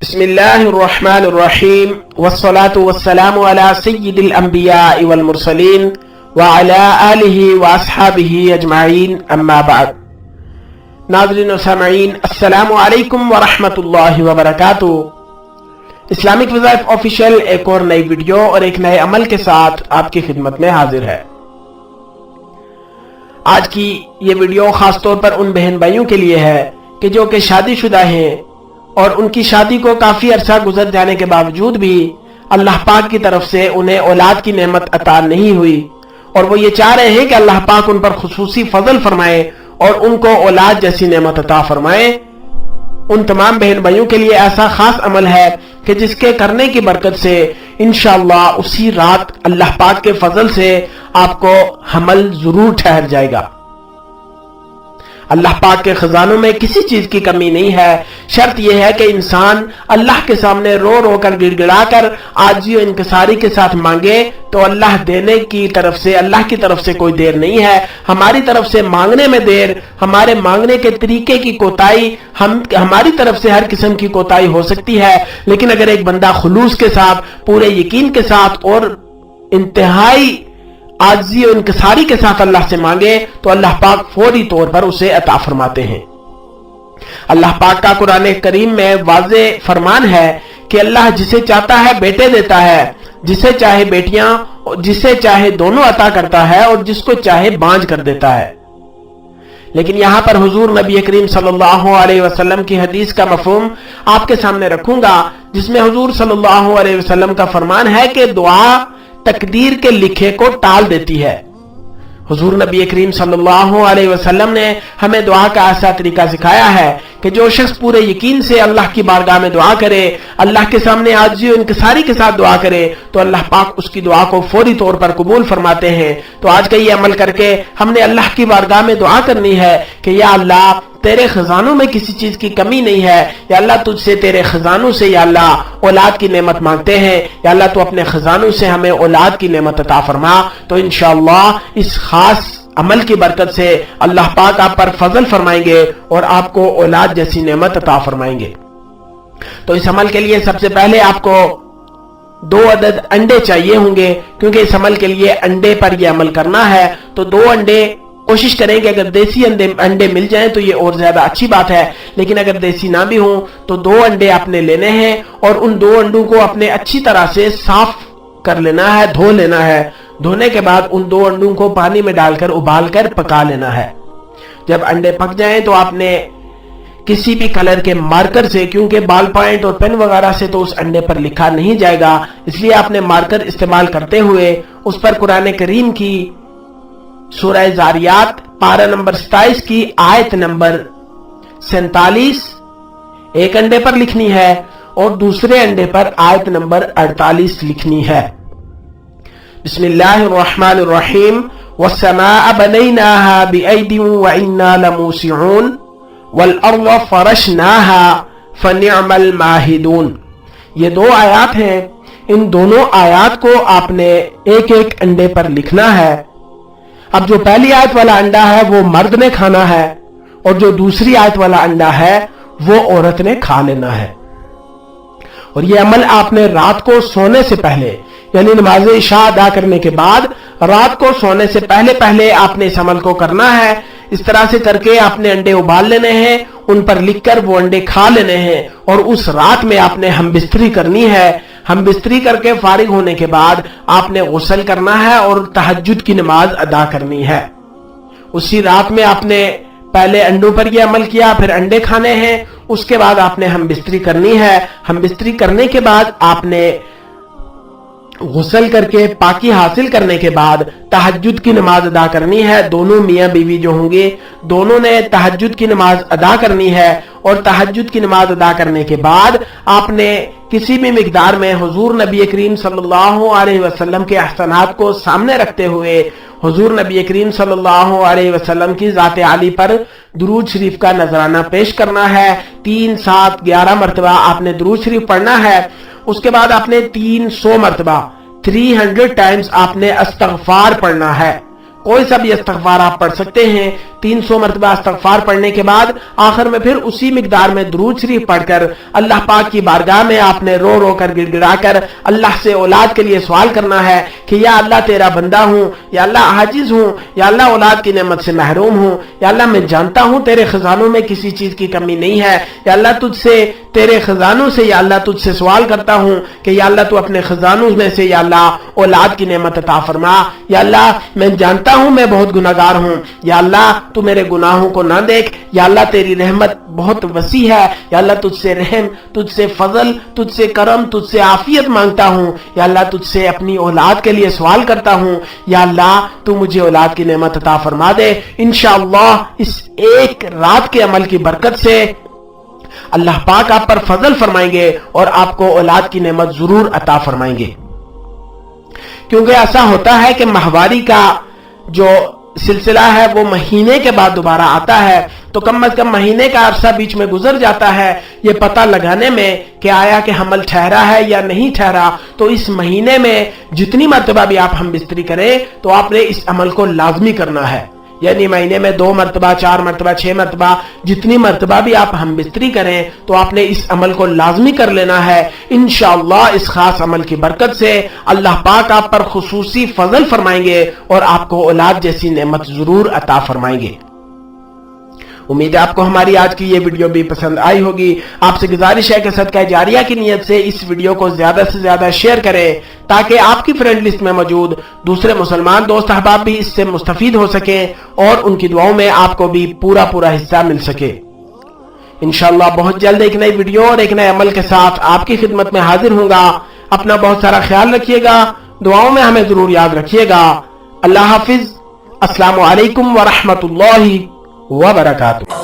بسم اللہ الرحمن الرحیم والصلاة والسلام علی سید الانبیاء والمرسلین وعلی آلہ واصحابہ اجمعین اما بعد۔ ناظرین و سامعین، السلام علیکم ورحمۃ اللہ وبرکاتہ۔ اسلامک وظائف آفیشیل ایک اور نئی ویڈیو اور ایک نئے عمل کے ساتھ آپ کی خدمت میں حاضر ہے۔ آج کی یہ ویڈیو خاص طور پر ان بہن بھائیوں کے لیے ہے کہ جو کہ شادی شدہ ہیں اور ان کی شادی کو کافی عرصہ گزر جانے کے باوجود بھی اللہ پاک کی طرف سے انہیں اولاد کی نعمت عطا نہیں ہوئی، اور وہ یہ چاہ رہے ہیں کہ اللہ پاک ان پر خصوصی فضل فرمائے اور ان کو اولاد جیسی نعمت عطا فرمائے۔ ان تمام بہن بھائیوں کے لیے ایسا خاص عمل ہے کہ جس کے کرنے کی برکت سے انشاءاللہ اسی رات اللہ پاک کے فضل سے آپ کو حمل ضرور ٹھہر جائے گا۔ اللہ پاک کے خزانوں میں کسی چیز کی کمی نہیں ہے، شرط یہ ہے کہ انسان اللہ کے سامنے رو رو کر گڑ گڑا کر عاجزی و انکساری کے ساتھ مانگے تو اللہ دینے کی طرف سے، اللہ کی طرف سے کوئی دیر نہیں ہے۔ ہماری طرف سے مانگنے میں دیر، ہمارے مانگنے کے طریقے کی کوتاہی، ہماری طرف سے ہر قسم کی کوتاہی ہو سکتی ہے، لیکن اگر ایک بندہ خلوص کے ساتھ، پورے یقین کے ساتھ اور انتہائی عاجزی و انکساری کے ساتھ اللہ سے مانگے تو اللہ پاک فوری طور پر اسے عطا فرماتے ہیں۔ اللہ پاک کا قرآن کریم میں واضح فرمان ہے کہ اللہ جسے چاہتا ہے بیٹے دیتا ہے، جسے چاہے بیٹیاں، جسے چاہے دونوں عطا کرتا ہے اور جس کو چاہے بانجھ کر دیتا ہے۔ لیکن یہاں پر حضور نبی کریم صلی اللہ علیہ وسلم کی حدیث کا مفہوم آپ کے سامنے رکھوں گا، جس میں حضور صلی اللہ علیہ وسلم کا فرمان ہے کہ دعا تقدیر کے لکھے کو ٹال دیتی ہے۔ حضور نبی کریم صلی اللہ علیہ وسلم نے ہمیں دعا کا ایسا طریقہ سکھایا ہے کہ جو شخص پورے یقین سے اللہ کی بارگاہ میں دعا کرے، اللہ کے سامنے عاجزی و انکساری کے ساتھ دعا کرے تو اللہ پاک اس کی دعا کو فوری طور پر قبول فرماتے ہیں۔ تو آج کا یہ عمل کر کے ہم نے اللہ کی بارگاہ میں دعا کرنی ہے کہ یا اللہ تیرے خزانوں میں کسی چیز کی کمی نہیں ہے، یا اللہ تجھ سے، تیرے خزانوں سے یا اللہ اولاد کی نعمت مانگتے ہیں، یا اللہ تو اپنے خزانوں سے ہمیں اولاد کی نعمت عطا فرما۔ تو انشاءاللہ اس خاص عمل کی برکت سے اللہ پاک آپ پر فضل فرمائیں گے اور آپ کو اولاد جیسی نعمت عطا فرمائیں گے۔ تو اس عمل کے لیے سب سے پہلے آپ کو 2 عدد انڈے چاہیے ہوں گے، کیونکہ اس عمل کے لیے انڈے پر یہ عمل کرنا ہے۔ تو 2 انڈے کوشش کریں کہ اگر دیسی انڈے مل جائیں تو یہ اور زیادہ اچھی بات ہے، لیکن اگر دیسی نہ بھی ہوں تو 2 انڈے آپ نے لینے ہیں اور ان 2 انڈوں کو اپنے اچھی طرح سے صاف کر لینا ہے، دھو لینا ہے۔ دھونے کے بعد ان 2 انڈوں کو پانی میں ڈال کر ابال کر پکا لینا ہے۔ جب انڈے پک جائیں تو آپ نے کسی بھی کلر کے مارکر سے، کیونکہ بال پوائنٹ اور پین وغیرہ سے تو اس انڈے پر لکھا نہیں جائے گا، اس لیے آپ نے مارکر استعمال کرتے ہوئے اس پر قرآن کریم کی سورہ زاریات پارہ نمبر 27 کی آیت نمبر 47 ایک انڈے پر لکھنی ہے اور دوسرے انڈے پر آیت نمبر 48 لکھنی ہے۔ بسم اللہ الرحمن الرحیم والسماء بنیناها بأید وإنا لموسعون والأرض فرشناها فنعم الماہدون۔ یہ 2 آیات ہیں، ان دونوں آیات کو آپ نے ایک ایک انڈے پر لکھنا ہے۔ اب جو پہلی آیت والا انڈا ہے وہ مرد نے کھانا ہے اور جو دوسری آیت والا انڈا ہے وہ عورت نے کھا لینا ہے۔ اور یہ عمل آپ نے رات کو سونے سے پہلے، یعنی نماز عشاء ادا کرنے کے بعد رات کو سونے سے پہلے آپ نے اس عمل کو کرنا ہے۔ اس طرح سے کر کے آپ نے انڈے ابال لینے ہیں، ان پر لکھ کر وہ انڈے کھا لینے ہیں، اور اس رات میں آپ نے ہم بستری کرنی ہے۔ ہم بستری کر کے فارغ ہونے کے بعد آپ نے غسل کرنا ہے اور تہجد کی نماز ادا کرنی ہے۔ اسی رات میں آپ نے پہلے انڈوں پر یہ عمل کیا، پھر انڈے کھانے ہیں، اس کے بعد آپ نے ہم بستری کرنی ہے۔ ہم بستری کرنے کے بعد آپ نے غسل کر کے پاکی حاصل کرنے کے بعد تہجد کی نماز ادا کرنی ہے۔ دونوں میاں بیوی جو ہوں گے دونوں نے تہجد کی نماز ادا کرنی ہے، اور تہجد کی نماز ادا کرنے کے بعد آپ نے کسی بھی مقدار میں حضور نبی کریم صلی اللہ علیہ وسلم کے احسانات کو سامنے رکھتے ہوئے حضور نبی کریم صلی اللہ علیہ وسلم کی ذات عالی پر درود شریف کا نذرانہ پیش کرنا ہے۔ 3، 7، 11 مرتبہ آپ نے درود شریف پڑھنا ہے۔ اس کے بعد آپ نے 300 مرتبہ 300 ٹائمز آپ نے استغفار پڑھنا ہے۔ کوئی سا بھی استغفار آپ پڑھ سکتے ہیں. 300 مرتبہ استغفار پڑھنے کے بعد آخر میں پھر اسی مقدار میں درود شریف پڑھ کر اللہ پاک کی بارگاہ میں آپ نے رو رو کر گڑ گڑا کر اللہ سے اولاد کے لیے سوال کرنا ہے کہ یا اللہ تیرا بندہ ہوں، یا اللہ عاجز ہوں، یا اللہ اولاد کی نعمت سے محروم ہوں، یا اللہ میں جانتا ہوں تیرے خزانوں میں کسی چیز کی کمی نہیں ہے، یا اللہ تجھ سے تیرے خزانوں سے یا اللہ تجھ سے سوال کرتا ہوں کہ یا اللہ تو اپنے خزانوں میں سے یا اللہ اولاد کی نعمت عطا فرما. یا اللہ میں جانتا ہوں میں بہت گناہگار ہوں، یا اللہ تو میرے گناہوں کو نہ دیکھ، یا اللہ تیری رحمت بہت وسیع ہے، یا اللہ تجھ سے رحم، تجھ سے فضل، تجھ سے کرم، تجھ سے عافیت مانگتا ہوں، یا اللہ تجھ سے اپنی اولاد کے لیے سوال کرتا ہوں، یا اللہ تو مجھے اولاد کی نعمت عطا فرما دے. انشاءاللہ اس ایک رات کے عمل کی برکت سے اللہ پاک آپ پر فضل فرمائیں گے اور آپ کو اولاد کی نعمت ضرور عطا فرمائیں گے. کیونکہ ایسا ہوتا ہے کہ ماہواری کا جو سلسلہ ہے وہ مہینے کے بعد دوبارہ آتا ہے، تو کم از کم مہینے کا عرصہ بیچ میں گزر جاتا ہے یہ پتہ لگانے میں کہ آیا کہ حمل ٹھہرا ہے یا نہیں ٹھہرا. تو اس مہینے میں جتنی مرتبہ بھی آپ ہم بستری کریں تو آپ نے اس عمل کو لازمی کرنا ہے. یعنی مہینے میں 2 مرتبہ 4 مرتبہ 6 مرتبہ جتنی مرتبہ بھی آپ ہم بستری کریں تو آپ نے اس عمل کو لازمی کر لینا ہے. انشاءاللہ اس خاص عمل کی برکت سے اللہ پاک آپ پر خصوصی فضل فرمائیں گے اور آپ کو اولاد جیسی نعمت ضرور عطا فرمائیں گے. امید ہے آپ کو ہماری آج کی یہ ویڈیو بھی پسند آئی ہوگی. آپ سے گزارش ہے کہ صدقہ جاریہ کی نیت سے اس ویڈیو کو زیادہ سے زیادہ شیئر کریں تاکہ آپ کی فرینڈ لسٹ میں موجود دوسرے مسلمان دوست احباب بھی اس سے مستفید ہو سکیں اور ان کی دعاؤں میں آپ کو بھی پورا حصہ مل سکے. انشاءاللہ بہت جلد ایک نئی ویڈیو اور ایک نئے عمل کے ساتھ آپ کی خدمت میں حاضر ہوں گا. اپنا بہت سارا خیال رکھیے گا، دعاؤں میں ہمیں ضرور یاد رکھیے گا. اللہ حافظ. السلام علیکم ورحمۃ اللہ وبرکاتہ.